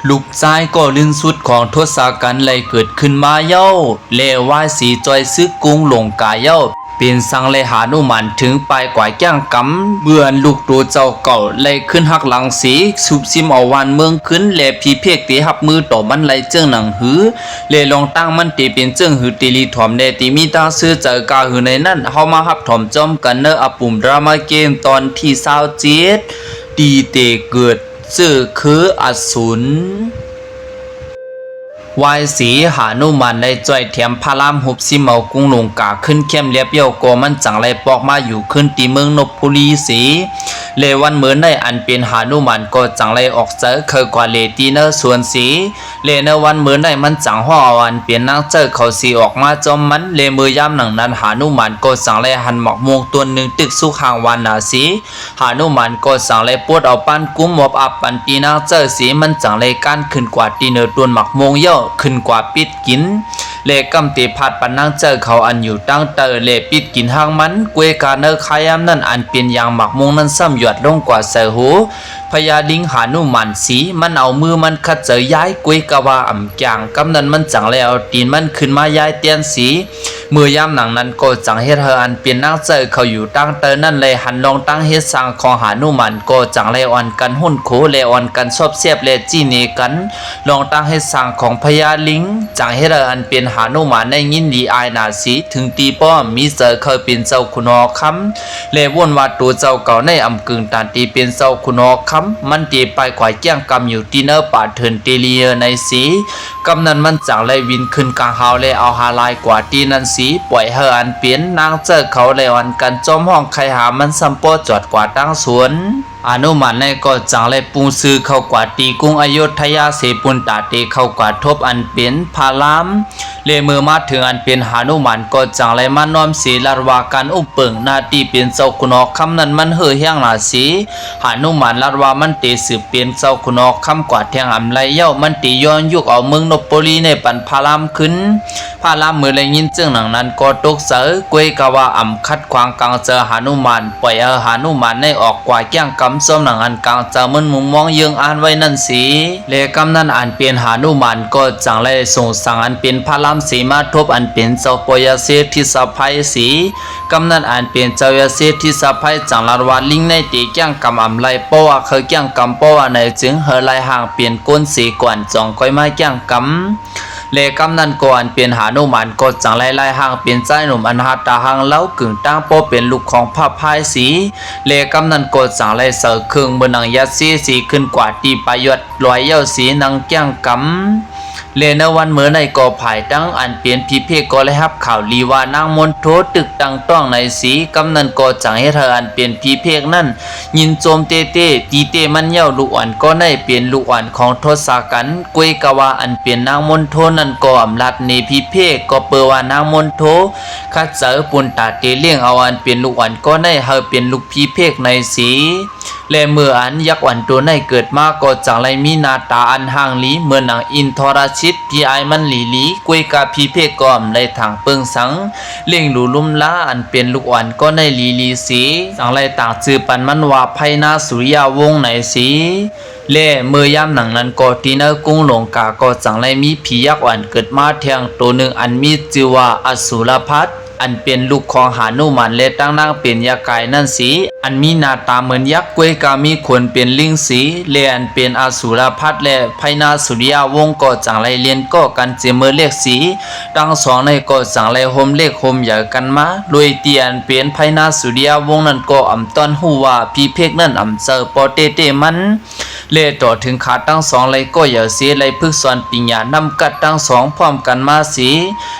ลูกชายก็ลื่นสุดของทศกัณฐ์เลยเกิดขึ้นมาเย้าเลวายสีจอยซึกกรุงหลงกาเย้าเป็นสังเลยหานุมันถึงปลายกว่าแก้งกำเมื่อลูกตัวเจ้าเก่าเลยขึ้นหักหลังสีสุบซิมเอาวันเมืองขึ้นเลพีเพียกตีหับมือต่อมันเลยเจิ้งหนังหือเลลองตั้งมันตีเป็นเจิ้งหือตีลีถอมเดตีมีตาซื้อเจอกาหือในนั้นเฮามาหับถอมจอมกันเนออปุ่มดราม่าเกมตอนที่27ตีเตเกิดซื่อคืออสูรวายสีหานุมันได้จ่อยเทียมพารามหุบซิเมากุ้งลงกาขึ้นเข้มเรียบเยี่ยวกมันจังไรปอกมาอยู่ขึ้นตีเมืองนพบุรีสีเลวันเหมือนได้อันเป็นหานุมันก็จังไรออกเจอเคยกว่าเลตีเนอส่วนสีเลเนวันเหมือนได้มันจังห่ออันเปลี่ยนนางเจอเขาสีออกมาจอมมันเลมือย่ำหนังนั้นหานุมันก็จังไรหันหมอกมวงตัวหนึ่งตึกสุขางวันนาสีหานุมันก็จังไรปวดเอาปั้นกุ้มหมอบอับปันตีนางเจอสีมันจังไรก้านขึ้นกว่าตีเนอตัวหมักมวงเย่อขึ้นกว่าปิดกินเลกำตีพัดปันนั่งเจอเขาอันอยู่ตั้งเตอเลปิดกินห้างมันกวยกาเนอขายำนั่นอันเป็นยางหมักมงนั้นซ้ำหยดลงกว่าเสือหูพญาลิงหานุมันสีมันเอามือมันขัดเจอย้ายกวยกะว่าอ่ำจางกำนั้นมันจังแล้วตีนมันขึ้นมาย้ายเตียนสีมือยามหนังนั้นก็จังเฮ็ดเฮออันเป็นนั่งเจอเขาอยู่ตั้งเตอนั่นเลยหันลองตั้งเฮ็ดสร้างของหานุมันก็จังเลยอ่อนกันหุ่นโคเลอ่อนกันชอบเสียบเลจีเนกันลองตั้งเฮ็ดสร้างของพญาลิงจังเฮ็ดอันเป็นหานุมันในยินดีอายนาสีถึงตีป้อมมีเจอเคยเป็นเจ้าคุณอคำเลวนว่าตัวเจ้าเก่าในอำกึ่งตานตีเป็นเจ้าคุณอคำมันตีไปขวายแก้งกำอยู่ที่เนอป่าเถินเตเลียในสีกำนั้นมันจังเลยวินขึ้นกลางเฮาเลยเอาหาลายกว่าตีนันสีปล่อยเฮออันเปลี่ยนนางเจอเขาเลยอันกันจอมห้องใครหามันสัมปอจอดกว่าตั้งสวนอนุมันในก็จังเลยปูซื้อเข้ากว่าตีกุ้งอยุธยาเสปุนตาเตเข้ากว่าทบอันเป็นพารามเลเมื่อมาถึงอันเป็นหานุมันก็จังเลยมานอมสีลารวาการอุปเปิงนาตีเป็นเจ้าคุณอคำนั้นมันเหือเฮียงหนาสีหานุมันลารวามันตีสืบเป็นเจ้าคุณอคำกว่าแทงอำไรเย้ามันตีย้อนยุกเอาเมืองนพบุรีในปันพารามขึ้นพารามมือเลยยินจึงหนังนั้นก็ตกเสือกวยกะว่าอ่ำคัดขวางกลางเจอหานุมันปล่อยหานุมันในออกกว่าแก้งกำส้มหนังอันกลางเจอมันมุมมองยังอ่านไว้นั่นสีเลกำนั้นอ่านเป็นหานุมันก็จังเลยส่งสั่งอันเป็นพารามสีมาทบอันเป็นเจ้าปยเสษที่สะพายสีกำนั้นอ่านเป็นเจ้ายเสษที่สะพายจังลารวาลิงในตีแก้งกำอำไรเพราะว่าเคยแก้งกำเพราะว่าในจึงเฮอไลห่างเปลี่ยนก้นสีก่อนจองก้อยไม้แก้งกำเลกำนั้นก่อนเป็นหานุมันก็จังไล่ห่างเป็นใจหนุ่มอันหาตาห่างเล้ากึ่งตั้งโปเป็นลูกของพระพายสีเลกำนั้นก็จังไล่เสือเครื่องบนหนังยัดสีขึ้นกว่าตีประยชน์ลอยเย้าสีนังแก้งกำเลนวันเมื่อในก่อภายตั้งอันเปลี่ยนพิเพกก็เลยฮับข่าวลีว่านางมนโทตึกตังต้องในสีกำนันก็จังให้เธออันเปลี่ยนพิเพกนั่นยินโจมเตตีเตมันเย้าลูกอ่อนก็ได้เปลี่ยนลูกอ่อนของทศกัณฐ์กวยกะว่าอันเปลี่ยนนางมนโทนั่นก็อำลัดในพิเพกก็เปว่านางมนโทคัดเสอปุนตาเตเลี้ยงเอาอันเปลี่ยนลูกอ่อนก็ได้เฮาเปลี่ยนลูกพิเพกในสีและเมื่ออันยักษ์อ่อนตัวในเกิดมาก็จังไรมีนาตาอันห่างลีเมื่อนางอินทรชิตพี่ไอมันหลีกวยกาพีเพกอมในทางเปิงสังเลี้ยงหลูลุ่มล้าอันเป็นลูกอ่อนก็ในลีสีจังไรต่างจือปันมันว่าไพนาสุริยาวงในสีเล่เมื่อยามหนังนั้นก็ที่เนกุ้งหลงกาก็จังไรมีผียักษ์อ่อนเกิดมาแทงตัวหนึ่งอันมีชื่อว่าอสุรพัฒอันเป็นลูกของหานุมันและตั้งนางเป็นยากายนั่นสีอันมีหน้าตาเหมือนยักษ์กวยกามีขนเป็นลิงสีและอันเป็นอสุรพัฒและไพนาสุริยาวงก็จังไรเลียนก็กันเจเมเลขสีทั้งสองในก็จังไรโฮมเลขโฮมใหญ่กันมาโดยเตียนเป็นไพนาสุริยาวงนั้นก็อำต้นหูว่าพีเพกนั่นอำเจอปอเตมันเล่ต่อถึงขาทั้งสองเลยก็อย่าเสียเลยพึกษรปิญญานำกัดทั้งสองพร้อมกันมาสี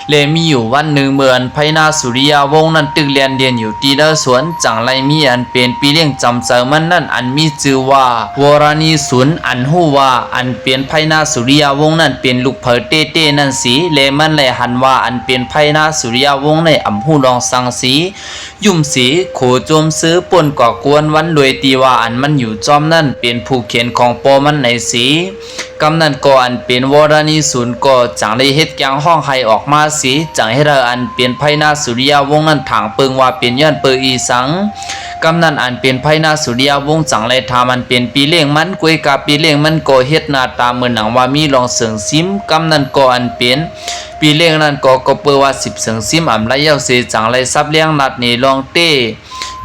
เลมีอยู่วันหนึ่งเมื่อไพนาสุริยาวงนั้นตึกเรียนอยู่ที่เดสวนจังไรมีอันเป็นปีเลี้ยงจำเจอมันนั่นอันมีชื่อว่าวราณีสุนอันหูว่าอันเป็นไพนาสุริยาวงนั้นเป็นลูกเผอเต้นั่นสีเลมันเลยหันว่าอันเป็นไพนาสุริยาวงในอำหูลองสังสียุ่มสีโขโจมซื้อป่นก่อกวนวันรวยตีว่าอันมันอยู่จอมนั่นเป็นผู้เขียนของปอมันในสีกำนันก็อันเป็นวราณีศูนย์ก็จังได้เฮ็ดแกงห้องไห้ออกมาสีจังให้เราอันเป็นไพนาสุริยาวงนั้นถางเปิงว่าเป็นย้อนเปิงอีสัง กำนันอันเป็นไพนาสุริยาวงศ์จังไรทามันเป็นปีเลี้ยงมันกวยกาปีเลี้ยงมันก็เฮ็ดหน้าตาเหมือนหนังว่ามีลองเสิงซิมกำนันก็อันเป็นปีเลี้ยงนั้นก็เปิดว่า10เสิงซิมอำไรเย้าเสจังไรซับเลี้ยงนัดนี่ลองเต้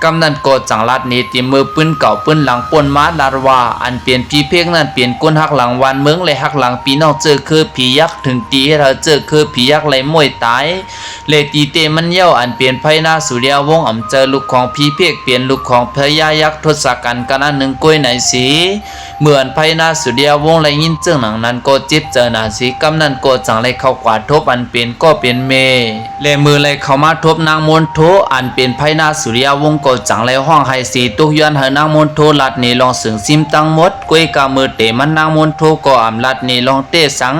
กำนันก็จังลัดนี้ตีมือปืนเก่าปืนหลังปนมาลาดว่าอันเปลี่ยนพี่เพ่งนั้นเปลี่ยนก้นหักหลังวันเมืองเลยหักหลังปีนอกเจอคือผียักษ์ถึงตีให้เราเจอคือผียักษ์ไหลมวยตายเลยตีเตมันเย้าอันเปลี่ยนไพนาสุริยาวงศ์อำเจอลูกของพี่เพ่งเปลี่ยนลูกของพญายักษ์ทศกัณฐ์กันอันหนึ่งก้อยไหนสีเหมือนไพนาสุริยาวงศ์ไหลยินเจ้าหนังนั้นก็เจ็บเจอหนาสีกำนันก็จังไรเข้ากวาดทบอันเป็นก็เป็นเมเลยมือเลยเข้ามาทบนางมนโทอันเป็นไพนาสุริยาวงศ์ก็จังไรห้องไฮสีตุกย้อนเฮนางมนโทลัดนี่ลองสึงซิมตั้งหมดกวยกามือเตมันนางมนโทก็อำลัดนี่ลองเตสัง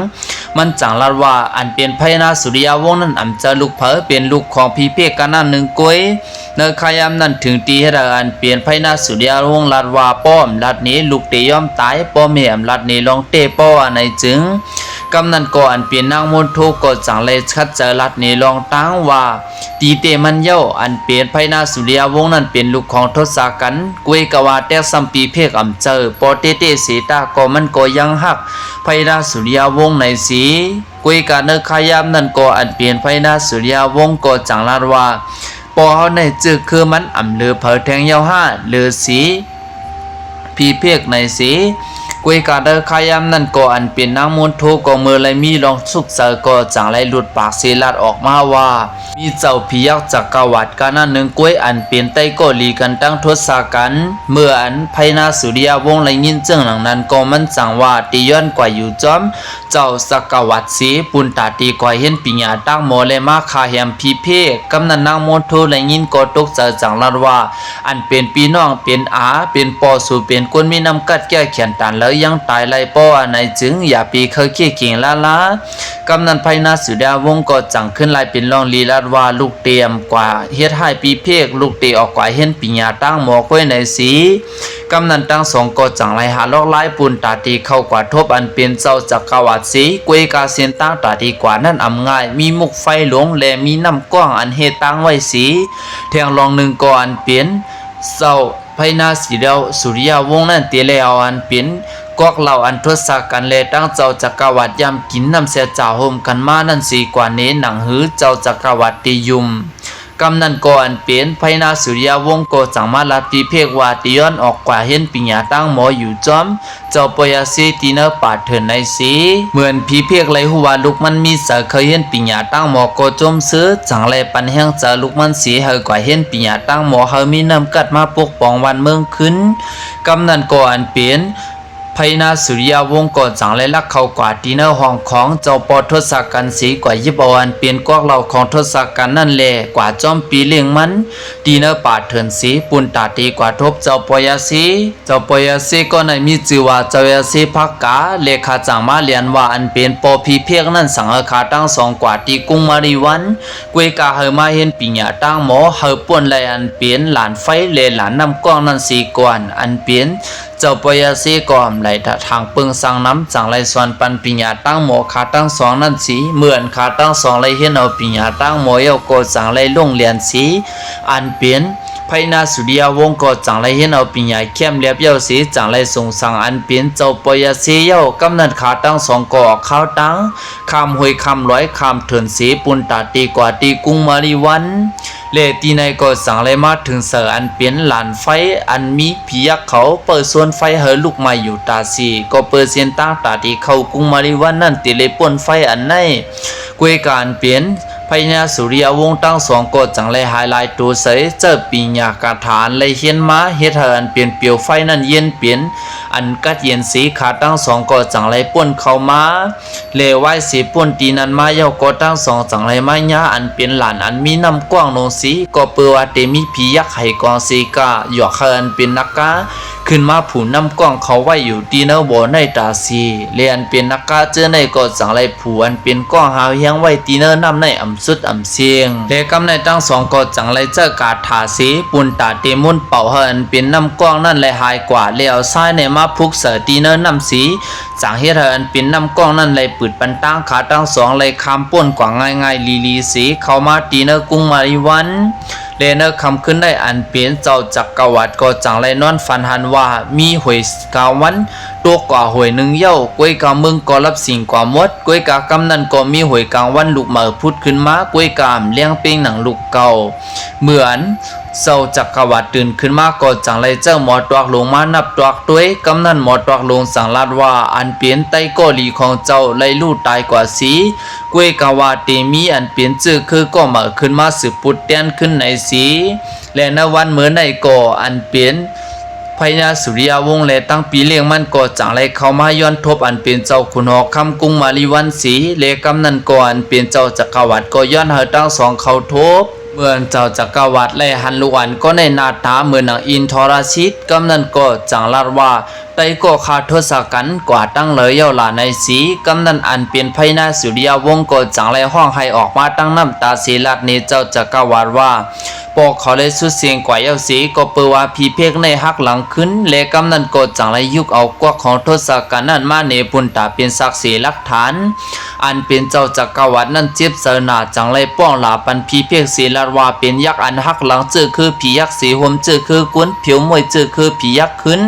มันจังลัดว่าอันเป็นไพนาสุริยาวงศ์นั้นอำเจอลูกเผอเป็นลูกของพี่เพียกันนั่นหนึ่งกวยเนขยามนั้นถึงตีให้เราอันเปลี่ยนไพนาสุริยาวงศ์ลัดว่าป้อมลัดนี้ลูกเตยอมตายป้อมเมียมลัดนี้ลองเตป้ออันไหนจึงกำนันก็อันเปลี่ยนนางมนโทก็จังเลยชัดเจอลัดนี้ลองตั้งว่าตีเตมันเย้าอันเปลี่ยนไพนาสุริยาวงศ์นั้นเป็นลูกของทศกัณฐ์กวยกว่าแตกซัมปีเพกอำเจอปอเตเตสีตาก็มันก็ยังหักไพนาสุริยาวงศ์ในสีกวยกาเนขยามนั้นก็อันเปลี่ยนไพนาสุริยาวงศ์ก็จังลัดว่าปอเฮาในจึกคือมันอำเลือเผอแทงยาวห้าเลือสีพีเพกในสีกวยกาเดอขยามนั่นก็อันเป็นนางมนโทก็มือไรมีลองสุกเสอก็จังไรหลุดปากเสลัดออกมาว่ามีเจ้าพิยักจักรวรรดิกันหนึ่งกวยอันเป็นไตก็ลีกันตั้งทศกัณฐ์เมื่ออันไพนาสุริยาวงศ์ไรยินเจิงหลังนั้นก็มันจังว่าตีย้อนกว่าอยู่จอมเจ้าจักรวรรดิสีปุนตาตีกว่าเห็นปิญญาตั้งโมเลยมาคาแหมพีเพกำนันนางมนโทไรยินก็ตกใจจังลัดว่าอันเป็นพี่น้องเป็นอาเป็นปอสู่เป็นคนมีน้ำกัดแก้เขียนตันแล้วยังตายไรป้ออันไหนจึงอย่าปีเคยเกี่ยเก่งละกำนันไพนาสุริยาวงศ์ก็จังขึ้นลายเป็นรองลีลาดว่าลูกเตรียมกว่าเฮ็ดให้ปีเพกลูกเตออกกว่าเห็นปิญญาตั้งหมอก้อยในสีกำนันตั้งสองก็จังไรหาลอกไล่ปุนตาตีเข้ากว่าทบอันเป็นเจ้าจักรวรรดิสีกวยกาเซียนตั้งตาตีกว่านั่นอำง่ายมีมุกไฟหลวงและมีน้ำก้องอันเฮตั้งไว้สีแทงลองหนึ่งก็อันเปลี่ยนเจ้าไพนาสุริยาวงศ์นั่นเตเลเอาอันเป็นกอกเหล่าอันทศกัณฐ์เลยตั้งเจ้าจักรวรรดิยำกินน้ำเสียจ่าโฮมกันมานั่นสีกว่านี้หนังหือเจ้าจักรวรรดิยุมกำนันก็อันเป็นไพนาสุริยาวงศ์ก็จังมาลาปีเพกว่าตีย้อนออกกว่าเห็นปิญญาตั้งหมออยู่จอมเจ้าปยาซีตีเนอปาดเถินในสีเหมือนพีเพกเลยหัวลูกมันมีเสือเคยเห็นปิญญาตั้งหมอก็จมซื้อจังเลยปันแห้งเจอลูกมันสีเฮกว่าเห็นปิญญาตั้งหมอเฮมีน้ำกัดมาปกป้องวันเมืองขึ้นกำนันก็อันเป็นไพนาสุริยาวงศ์ก็จังไรลักเข้ากว่าตีเนอห้องของเจ้าปอทศกัณฐ์สีกว่ายิบเอาอันเปลี่ยนกอกเหล่าของทศกัณฐ์นั่นแหละกว่าจอมปีเลี้ยงมันตีเนอป่าเถินสีปุนตาตีกว่าทบเจ้าปอยาสีก็ในมีชื่อว่าเจ้ายาสีพักกาเลขาจังมาเรียนว่าอันเป็นปอพีเพียกนั่นสังฆาตั้งสองกว่าตีกุ้งมาริวันกวยกาเฮมาเห็นปิญญาตั้งหมอเฮป่วนเลยอันเปลี่ยนหลานไฟเลหลานน้ำก้องนั่นสีก่อนอันเปลี่ยนเจ้าปยาซีกอมไหลทางปึงสังน้ำจังไรส่วนปันปิญญาตั้งหมอขาตั้งสองนั่นสีเหมือนขาตั้งสองไรเห็นเอาปิญญาตั้งหมอเยาโกจังไรลงเรียนสีอันเปลี่ยนไพนาสุริยาวงศ์ก็จังไรเห็นเอาปิญญาเข้มเลียบเย้าสีจังไรส่งสังอันเปลี่ยนเจ้าปยาซีเย้ากำนันขาตั้งสองก็ออกข้าวตั้งคำหวยคำร้อยคำเถินสีปุนตาตีกว่าตีกุ้งมาริวันเลตีในก็สั่งเลยมาถึงเสืออันเปลี่ยนหลานไฟอันมีผียักษ์เขาเปิดส่วนไฟเฮลูกมาอยู่ตาสีก็เปิดเสียนตั้งตาที่เขากุ้งมาริวันนั่นติเลยป่นไฟอันในกวยการเปลี่ยนไพนาสุริยวงศ์ตั้งสองก็จังเลยไฮไลท์ตัวเสยเจอปิญญากาฐานเลยเฮียนมาเฮ็ดให้อันเปลี่ยนเปียวไฟนั่นเย็นเปลี่ยนอันกัดเย็นสีขาตั้งสองก็จังเลยป่นเข้ามาเลไว้สีป่นตีนันมาเยาก็ตั้งสองจังเลยมาญาอันเป็นหลานอันมีน้ำกว้างลงสีก็เปือว่าเตมีผียักษ์ให้กองสีกาหยอกเฮินเป็นนักกาขึ้นมาผูน้ำกล้องเขาไว้อยู่ตีเนอบ่ในตาสีเลียนเป็นนักกาเจอในก็จังไรผูอันเป็นกล้องหาวเฮียงไว้ตีเนอน้ำในอ่ำสุดอ่ำเสียงเลกำในตั้งสองก็จังไรเจอกาถาสีปุนตาเตมุนเป่าเฮินเป็นน้ำกล้องนั่นเลยหายกว่าเลี้ยวซ้ายในมาพุกเสือตีเนอน้ำสีจังเฮ็ดเฮินเป็นน้ำกล้องนั่นเลยปืดปันตั้งขาตั้งสองเลยคำป่นกว่าง่ายๆลีสีเข้ามาตีเนอกุ้งมาริวัน เลเนอร์คำขึ้นได้อันเปลี่ยนเจ้าจักรวรรดิก็จังไรนอนฟันหันว่ามีหวยกาวันตัวกว่าหวยหนึ่งเย้ากวยกามึงก็รับสิ่งกว่ามดกวยกากำนันก็มีหวยกลางวันลูกเหมือพุดขึ้นมากวยกามเลี้ยงเป้งหนังลูกเก่าเหมือนเศร้าจักรวรรดิตื่นขึ้นมาก็จังไรเจ้าหมอตวักลงมานับตวักด้วยกำนันหมอตวักลงสั่งลาดว่าอันเปลี่ยนไตก็หลีของเจ้าไล่ลู่ตายกว่าสีกวยกาวาเตมีอันเปลี่ยนชื่อคือก็เหมือขึ้นมาสืบปุดเตียนขึ้นในสีและในวันเหมือนในก่ออันเปลี่ยนพญาสุริยวงศ์และตั้งปีเลี้ยงมันก็จังไรเข้ามาย้อนทบอันเป็นเจ้าขุนหอกคำกุ้งมาลีวันสีและกำนันก่ออันเป็นเจ้าจักรวรรดิก็ย้อนเฮาตั้งสองเข้าทบเมื่อเจ้าจักรวรรดิและฮันลุอันก็ในนาตาเหมือนนางอินทรชิตกำนันก็จังลาดว่าไตก็ขาดทศกันกว่าตั้งเลยเย้าหลาในสีกำนันอันเป็นพญาสุริยวงศ์ก็จังไรห้องให้ออกมาตั้งน้ำตาสีลัดนี้เจ้าจักรวรรดิว่าปอกเขาเลยสุดเสียงกว่าเย้าสีก็เปิดว่าพีเพกในหักหลังขึ้นและกำนันก็จังไรยุกเอากวักของทศกัณฐ์นั้นมาเนปุนตาเป็นศักดิ์ศรีหลักฐานอันเป็นเจ้าจักรวรรดินั้นเจ็บเสนาจังไรป้องหลาปันพีเพกสีลัดว่าเป็นยักษ์อันหักหลังจื้อคือผียักษ์สีห่มจื้อคือกวนผิวมวยจื้อคือผียักษ์ขึ้น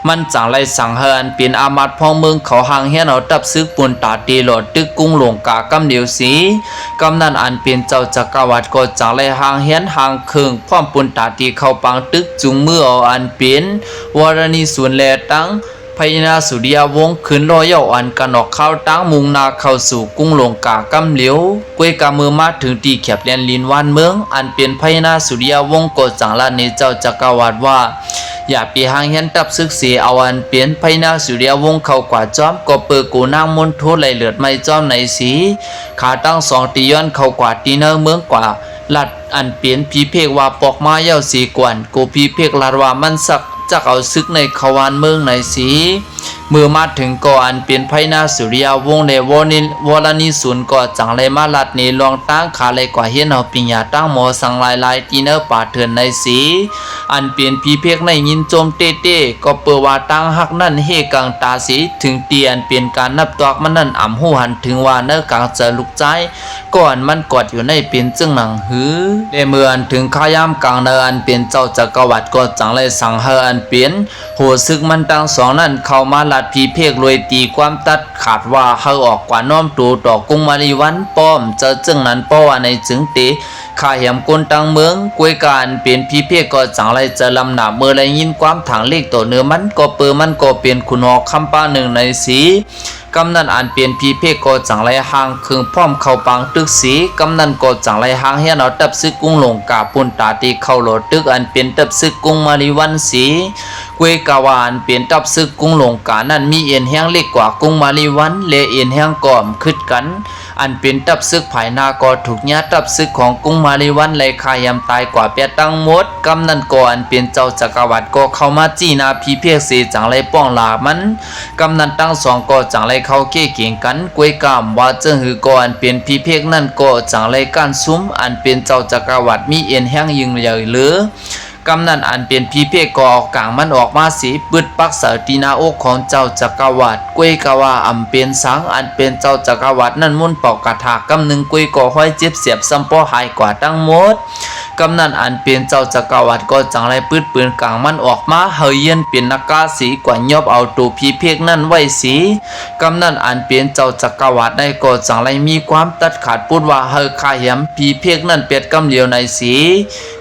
มันจังไรสังเฮินเป็นอามาตย์พองเมืองเขาหางเฮียนเอาตับซึกปุนตาตีหลอดตึกกุ้งหลวงกากำเดียวสีกำนันอันเป็นเจ้าจักรวรรดิก็จังไรหางเฮียนหางเคืองพร้อมปุนตาตีเข้าปังตึกจุงมือเอาอันเป็นวรณีส่วนแลตั้งพญาสุริยวงศ์ขึ้นรอยเย้าอันกันออกเข้าตั้งมุงนาเข้าสู่กุ้งหลวงกากำเหลียวกวยกามือมาถึงตีแคบเลียนลินวานเมืองอันเป็นพญาสุริยวงศ์ก็จังละนี้เจ้าจักรวรรดิว่าอย่าปีหางเห็นตับซึกเสียเอาอันเปลี่ยนพญาสุริยวงศ์เข้ากว่าจอมก็เปิดกูนางมนโทไหลเลือดไม่จอมในสีขาตั้งสองตีย้อนเข้ากว่าตีเนอเมืองกว่าลัดอันเปลี่ยนพีเพกว่าปอกมาเย้าสีกวนกูพีเพกลาดว่ามันสักจักเอาซึกในขวานเมืองในสีเมื่อมาถึงก่ออันเป็นพญาสุริยวงศ์ในวรณีศูนย์ก่อจังไรมาลัดนี้ลองตั้งขาเลยกว่าเฮียนเอาปิญญาตั้งหมอสังลายตีเนอป่าเถื่อนในสีอันเป็นพีเพกในยินโจมเต้ก็เปิดว่าตั้งหักนั่นเฮกังตาสีถึงเตียนเป็นการนับตอกมันนั่นอ่ำหูหันถึงว่าเนอกลางจะลุกใจก่อนมันกอดอยู่ในเป็นจึงหนังหือในเมื่ออันถึงข้ายามกลางเนออันเป็นเจ้าจักรวรรดิก็จังไรสังเฮออันเปลี่ยนโหซึกมันตั้งสองนั่นเข้ามาลัดพีเพกรวยตีความตัดขาดว่าเฮาออกกว่าน้อมตัวต่อกุ้งมาลีวันป้อมเจอจึงนั้นป้อว่าในจึงเตข้าเหียมคนตังเมืองกวยการเป็นพีเพกก็จังไรจะลำหนาเมื่อไรยินความถังเลขตัวเนื้อมันก็เปิดมันก็เป็นคุณหอกคำป้าหนึ่งในสีกำนันอันเปลี่ยนพีเพกก็จังไรหางคืงพร้อมเข้าปังตึกสีกำนันก็จังไรหางเฮียนเอาตับซึกกุ้งหลงกาปุนตาตีเข้าโหลดตึกอันเป็นตับซึกกุ้งมาลีวันสีกวยกาวานเปลี่ยนตับซึกกุ้งหลงกานั้นมีเอ็นแห้งเล็กกว่ากุ้งมาลีวันเลเอ็นแห้งก่อมขึ้นกันอันเป็นตับซึกภายนาก็ถูกญาตับซึกของกุ้งมาลีวันเลยคายำตายกว่าเปียตั้งหมดกำนันก็อันเป็นเจ้าจักรวรรดิก็เข้ามาจี้นาพีเพกสีจังไรป้องลามันกำนันตั้งสองก็จังไรเข้าเกี่ยงกันกวยกามว่าเจ้าหือก่อนเป็นพีเพกนั่นก็จังไรการซุ้มอันเป็นเจ้าจักรวรรดิมีเอ็นแห้งยิงใหญ่เหลือกำนันอันเป็นพีเพกก็ออกกลางมันออกมาสีปึดปักเสตีนาอกของเจ้าจักรวรรดิกวยกว่าอำเป็นสังอันเป็นเจ้าจักรวรรดินั่นมุ่นปอกกระถากำหนึ่งกวยก็ห้อยเจ็บเสียบซ้ำป้อหายกว่าทั้งหมดกำนันอันเป็นเจ้าจักรวรรดิก็จังไรปืดปืนกลางมันออกมาเฮยเย็นเป็นนักกาสีกว่ายอบเอาตัวพีเพกนั่นไว้สีกำนันอันเป็นเจ้าจักรวรรดิได้ก็จังไรมีความตัดขาดพูดว่าเฮคาเหียมพีเพกนั่นเป็ดกำเหลียวในสี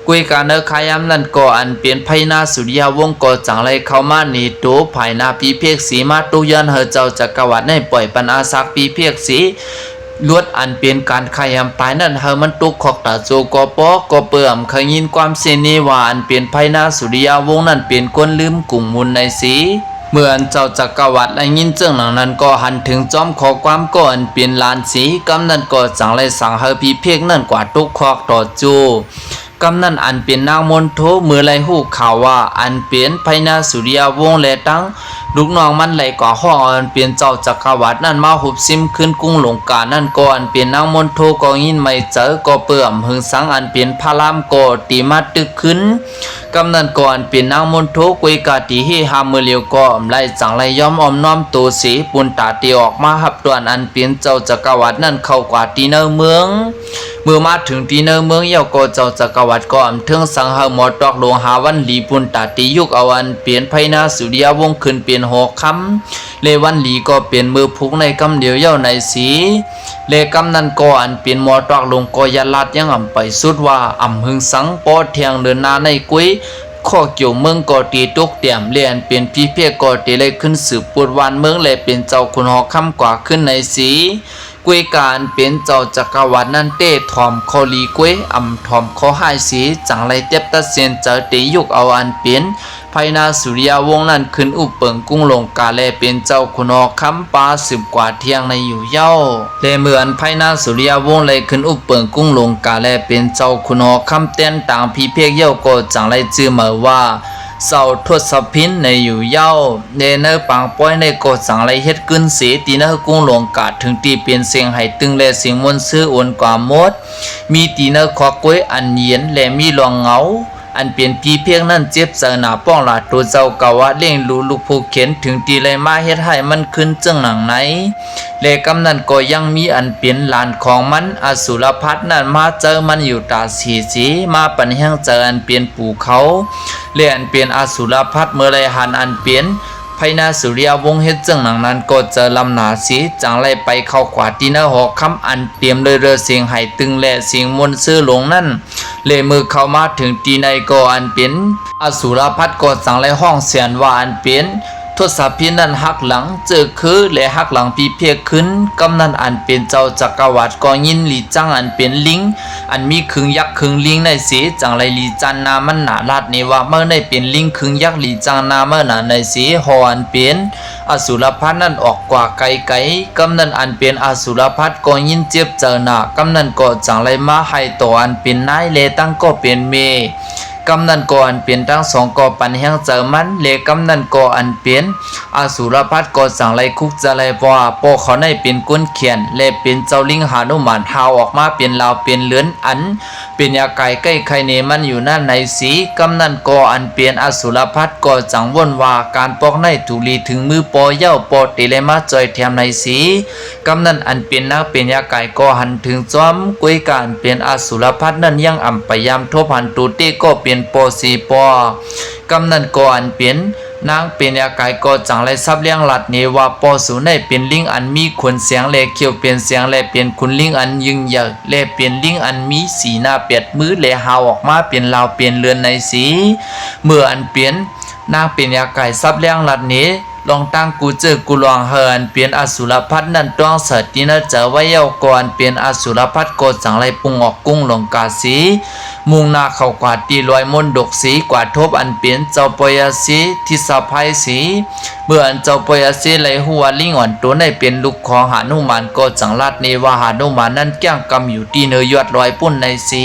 กวยการเนคายามนั่นก็อันเป็นพญาสุริยวงศ์ก็จังไรเข้ามาหนีตัวภายนาพีเพกสีมาตุยันเฮเจ้าจักรวรรดิให้ปล่อยปัญอาศักพีเพกสีลวดอันเป็นการขยำตายนั่นเฮามันตุกขอกตาโจกอปอก็เปิ่มเคยยินความเสนีว่าอันเป็นไพนาสุริยาวงศ์นั่นเป็นคนลืมกุ่งมุนในสีเมื่อเจ้าจักรวรรดิได้ยินเจ้าหนังนั้นก็หันถึงจอมขอความก็อันเป็นลานสีกำนั้นก็จังไรสั่งเฮาพีเพกนั่นกว่าตุกขอกต่อจูกำนั้นอันเป็นนางมนโทเมื่อไรหูข่าวว่าอันเป็นไพนาสุริยวงศ์และตั้ง ลูกน้องมันไหลกว่าห้องอันเปลี่ยนเจ้าจักรวรรดินั่นมาหุบซิมขึ้นกุ้งหลงกานั่นก็อันเปลี่ยนนางมนโทก็ยินไม่เจอก็เปื่อมหึงสังอันเปลี่ยนพระรามก็ตีมาตึกขึ้นกำนันก่อนเปลี่ยนนางมนโทกุยกาตีให้หามือเลียวก็ไล่จังไล่ย้อมอมน้อมตัวสีปุนตาตีออกมาหับตัวนอันเปลี่ยนเจ้าจักรวรรดินั่นเข้ากว่าตีเนอเมืองเมื่อมาถึงตีเนอเมืองเยาก็เจ้าจักรวรรดิก็อำเทิงสังหาหมอดอกหลวงหาวันหลีปุนตาตียุกเอาอันเปลี่ยนไพนาสุริยวงศ์ขึ้นเปลี่ยนหอกคำเลวันหลีก็เปลี่ยนมือพุกในกำเดียวเย้าในสีเลกำนั้นก็อันเปลี่ยนหมอดอกหลวงก็ยาลาดยังอ่ำไปสุดว่าอ่ำหึงสังปอเทียงเดินนาในกุ้ยข้อเกี่ยวเมืองก็ตีตกเตี่ยมเลียนเป็นพี่เพียก็ตีเลยขึ้นสืบปวดวานเมืองเลยเป็นเจ้าคุณหอคำกว่าขึ้นในสีกุยการเป็นเจ้าจักรวรรดินั่นเต้ทอมคอลีกุยอ่ำทอมคอหายสีจังไรเต็บตะเซียนเจอตียุกเอาอันเปลี่ยนไพนาสุริยวงศ์นั้นขึ้นอุปเปิงกุ้งลงกาแลเป็นเจ้าคุณหอคำปาสืบกว่าเที่ยงในอยู่เย้าเลเหมือนไพนาสุริยวงศ์เลยขึ้นอุปเปิงกุ้งลงกาแลเป็นเจ้าคุณหอคำเต้นต่างพี่เพียกเย้าก็จังไรจื้อมาว่าเสาทศพินในอยู่เย้าเนเนอปังป้อยในกดสั่งไรเฮ็ดกึนสีตีเนอกุ้งหลงกาดถึงตีเปลี่ยนเสียงให้ตึงและเสียงมนต์ซื้ออวนกว่ามดมีตีเนอคอกล้วยอันเย็นและมีรองเงาอันเปลี่ยนปีเพียงนั้นเจ็บเจอหนาป้องหลาตัวเจ้ากะว่าเล่งลูลูกผู้เข็นถึงตีเลยมาเฮ็ดให้มันขึ้นจึงหนังไหนและกำนั้นก็ยังมีอันเปลี่ยนหลานของมันอสุรพัฒนั้นมาเจอมันอยู่ตาสีมาปัญญาเจออันเปลี่ยนปู่เขาและอันเปลี่ยนอสุรพัฒเมื่อไรหันอันเปลี่ยนไพนาสุริยวงศ์เฮ็ดจึงหนังนั้นก็เจอลำหนาสีจังไรไปเข้าขวาตีเนอหอกคำอันเตรียมเลยเรือเสียงไห้ตึงและเสียงมนต์ซื้อหลงนั่นเลมือเข้ามาถึงตีในก็อันเป็นอสุรพัฒก็จังไรห้องเสียนว่าอันเป็นทศพินนั้นหักหลังเจอคือและหักหลังปีเพียขึ้นกำนันอันเป็นเจ้าจักรวรรดิก็ยินหลีจังอันเป็นลิงอันมีขึงยักษ์ขึงลิงในสีจังไรหลีจันนามันหนาลาดในว่าเมื่อได้เป็นลิงขึงยักษ์หลีจังนาเมื่อหนาในสีหออันเป็นอสุรพัฒนั้นออกกว่าไกลกำนันอันเป็นอสุรพัฒก็ยินเจ็บเจอหนากำนันก็จังไรมาให้ตัวอันเป็นนายเลตั้งก็เป็นเมกำนันก่ออันเปลี่ยนทั้งสองก่อปันแห่งเจอมันเลกำนันก่ออันเปลี่ยนอสุรพัฒก่อสั่งไรคุกจะไรว่าปอเขาในเป็นก้นเขียนและเป็นเจ้าลิงหานุมานหาวออกมาเป็นลาวเป็นเลือนอันเป็นยาไก่ใกล้ไข่เนมันอยู่นั่นในสีกำนันก่ออันเปลี่ยนอสุรพัฒก่อจังวนว่าการปอกในถูลีถึงมือปอเย้าปอติเลมาจอยแถมในสีกำนันอันเป็นนักเป็นยาไก่ก่อหันถึงจอมกุยการเปลี่ยนอสุรพัฒนั้นยังอ่ำพยายามทบหันตูเต้ก็เป็นปอสีปอกำนันก่ออันเป็นนางเป็นยาไก่ก็จังไรซับเลี้ยงหลัดเนว่าปอสูในเป็นลิงอันมีขนเสียงและเขียวเป็นเสียงและเป็นคุณลิงอันยึงใหญ่และเป็นลิงอันมีสีหน้าเปียดมือและหาวออกมาเป็นลาวเป็นเรือนในสีเมื่ออันเปลี่ยนนางเป็นยาไก่ซับเลี้ยงหลัดเนลองตั้งกูเจอกูลองเฮินเปลี่ยนอสุรพัฒนั้นต้องเสตินะเจอไว้เย้าก่อนเปลี่ยนอสุรพัฒก็จังไรปุงออกกุ้งลงกาสีมุงนาเข้ากว่าตีลอยมนดกสีกว่าทบอันเปลี่ยนเจ้าปยสีทิศภัยสีเมื่ออันเจ้าปยสีไหลหัวลิงอ่อนตัวในเป็นลูกของหานุมานก็จังลาดเนว่าหานุมานนั้นแก้งกำอยู่ที่เนื้อยอดลอยปุ่นในสี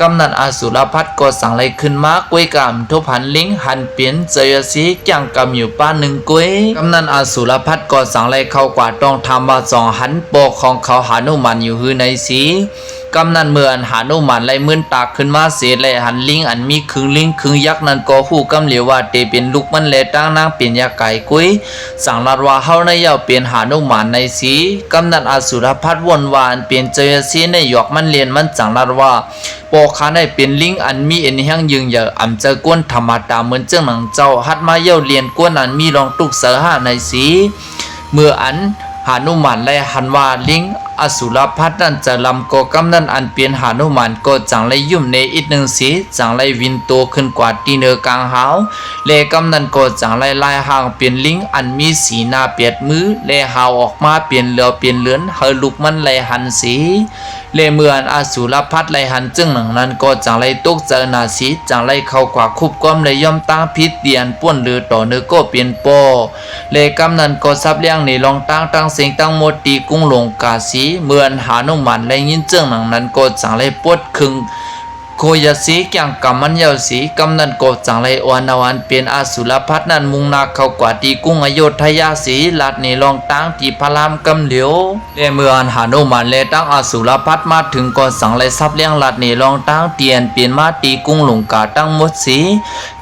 กำนันอสุรพัฒก็สั่งไรขึ้นมากุยกามทุบหันลิงหันเปลี่ยนเจยสีแก้งกำอยู่ป้าหนึ่งกุยกำนันอสุรพัฒก็สั่งไรเข้ากว่าต้องทำว่าสองหันโปกของเขาหานุมานอยู่หือในสีกำนันเมื่ออันหานุมานไล่มื่นตากขึ้นมาเสียและหันลิงอันมีคึงลิงคึงยักษ์นั้นก็หู้กำเหลียวว่าเตเป็นลูกมันและตั้งนางเป็นยาไก่กุยสั่งลาดว่าเฮาในเย้าเป็นหานุมานในสีกำนันอสุรพัฒวนวานเป็นเจยสีในหยอกมันเรียนมันสั่งลาดว่าปอขาได้เป็นลิงอันมีเอ็นแห้งยึงเยอะอ่ำเจอกวนธรรมดาเหมือนเจ้าหนังเจ้าฮัดมาเย้าเรียนกวนอันมีรองตุกเสือห้าในสีเมื่ออันหานุมานและหันว่าลิงอสุรพัฒนั้นจะลำโกกำนั้นอันเปลี่ยนหานุมานก็จังไรยุ่มในอีกหนึ่งสีจังไรวินโตขึ้นกว่าตีเนอกลางหาวเลกำนั้นก็จังไรลายห่างเปลี่ยนลิงอันมีสีหน้าเปียดมือเลหาวออกมาเปลี่ยนเหลือเปลี่ยนเลือนเฮลุกมันไรหันสีเลเมื่ออสุรพัฒไรหันจึงหนังนั้นก็จังไรตกเจอหน้าสีจังไรเข้ากว่าคุบก้อมเลยย่อมตั้งพิษเตียนป้วนหรือต่อเนื้อก็เปลี่ยนโปเลกำนั้นก็ซับเลี้ยงในลองตั้งเสียงตั้งโมตีกุ้งลงกาสีเมื่อหานุมานและยินเจ้าหนังนั้นก็จังไรปวดคึง โคยสีเกียงกำมันยาวสีกำนันโกจังไรอวนวันเป็นอาสุรพัฒนันมุงนาเข้ากว่าตีกุ้งอโยธยาสีลาดนี่ลองตั้งที่พระรามกำเหลียวเลเมื่ออันหานุมานเลตั้งอาสุรพัฒมาถึงก่อนสังไรซับเลี้ยงลาดนี่ลองตั้งเตียนเปลี่ยนมาตีกุ้งหลงกาตั้งหมดสี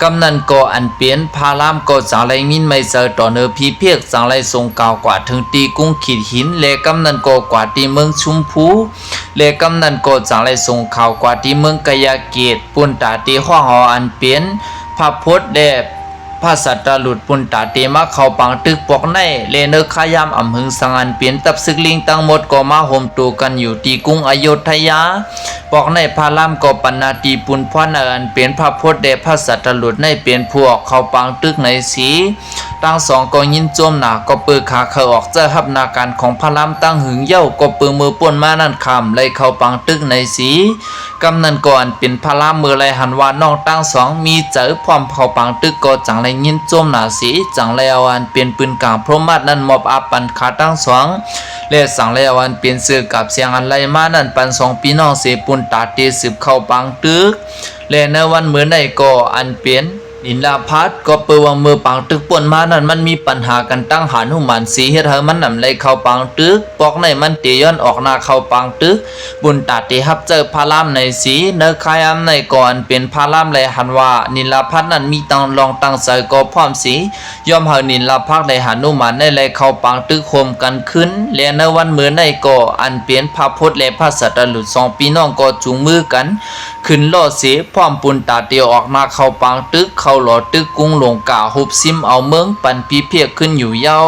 กำนันโกอันเปลี่ยนพระรามก็จังไรมินไม่เจอต่อเนื้อพีเพียกจังไรทรงกาวกว่าถึงตีกุ้งขีดหินเลกำนันโกกว่าตีเมืองชุมพูเลกำนันโกจังไรทรงข่าวกว่าที่เมืองกายาเกตปุนตาตีห้องหออันเปลี่ยนพระพุทธเดชพระสัตหลุดปุนตาตีมาเข้าปังตึกปอกในเลเนขายามอำหึงสังอันเปลี่ยนตับซึกลิงทั้งหมดก็มาห่มตูกันอยู่ที่กรุงอโยธยาปอกในพระรามก็ปนาตีปุนพรอันเปลี่ยนพระพุทธเดชพระสัตหลุดในเปลี่ยนพวกเข้าปังตึกในสีตั้งสองก็ยินโจมหนาก็ปือขาเขาออกเจ้าหับนาการของพระรามตั้งหึงเย้าก็ปือมือป่นมานั่นคำเลยเข้าปังตึกในสีกำนันก่อนเป็นพระรามมือไรหันว่าน้องตั้งสองมีเจอพร้อมเข้าปังตึกก็จังไรยินโจมหนาสีจังไรเอาอันเป็นปืนกลางพรหมัดนั่นมอบอาปันขาตั้งสองและสั่งไรเอาอันเป็นเสือกับเสียงอันไรมานั่นปันสองพี่น้องเสปุนตาเตสืบเข้าปังตึกและในวันเหมือนในก็อันเป็นนินลาพัดก็เปิดว่ามือปังตึกป่นมานั่นมันมีปัญหากันตั้งหานุมานสีเฮ็ดให้มันนำเลยเข้าปังตึกปอกในมันเตย้อนออกหน้าเข้าปังตึกบุญตาเตฮับเจอพระรามในสีเนคายามในก่อนเป็นพระรามเลยหันว่านินลาพัดนั้นมีตังลองตั้งใจก็พร้อมสียอมให้นินลาพักได้หานุมานได้เลยเข้าปังตึกโคมกันขึ้นและในวันเหมือนในก็อันเปลี่ยนพระพุทธและพระสัตหลุดสองพี่น้องก็จูงมือกันขึ้นโลดสีพร้อมปุนตาเตียวออกมาเข้าปังตึกเข้าหลอตึกกุ้งหลงกาหุบซิมเอาเมืองปันปีเพียกขึ้นอยู่เย้า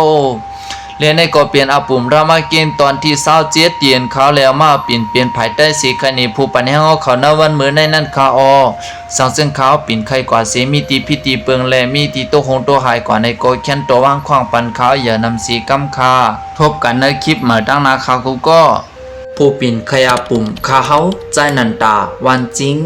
และในก็เปลี่ยนอาปุ่มรามาเกณฑ์ตอนที่เศร้าเจี๊ยดเตียนเขาแล้วมาเปลี่ยนภายใต้สีคณีผู้ปันแห้งเขาหน้าวันเหมือนในนั่นคาอสังซึ่งเขาปิ่นไข่กว่าเสมีตีพิธีเปิงและมีตีโตคงโตหายกว่าในโกแค้นตัวว่างขวางปันเขาอย่านำสีกำคาทบกันในคลิปเหมือนตั้งนาคากูก็ผู้ปิ่นขยาปุ่มคาเฮาใจนันตาวันจริง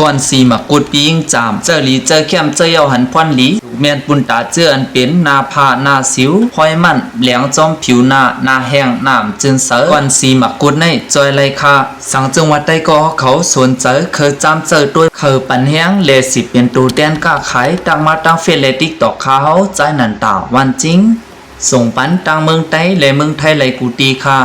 ก่อนสีมากุดปียิงจามเจอหลีเจอเข้มเจอเยาหันพอนหลีแม่นปุนตาเจออันเป็นนาผานาสิวห้อยมันเหลียงจอมผิวหน้าแห้งน้ำจึงเสอก่อนสีมากุดในจอยไรคาสังจังหวัดใต้ก็เขาสวนเจอเคยจำเจอด้วยเคยปันแห้งเลสิเป็นตูแดนก้าขายตั้งมาตั้งเฟซเลติกตอกคาเฮาใจนันตาวันจริงส่งปันตั้งเมืองไต้และเมืองไทยไหลกูตีคา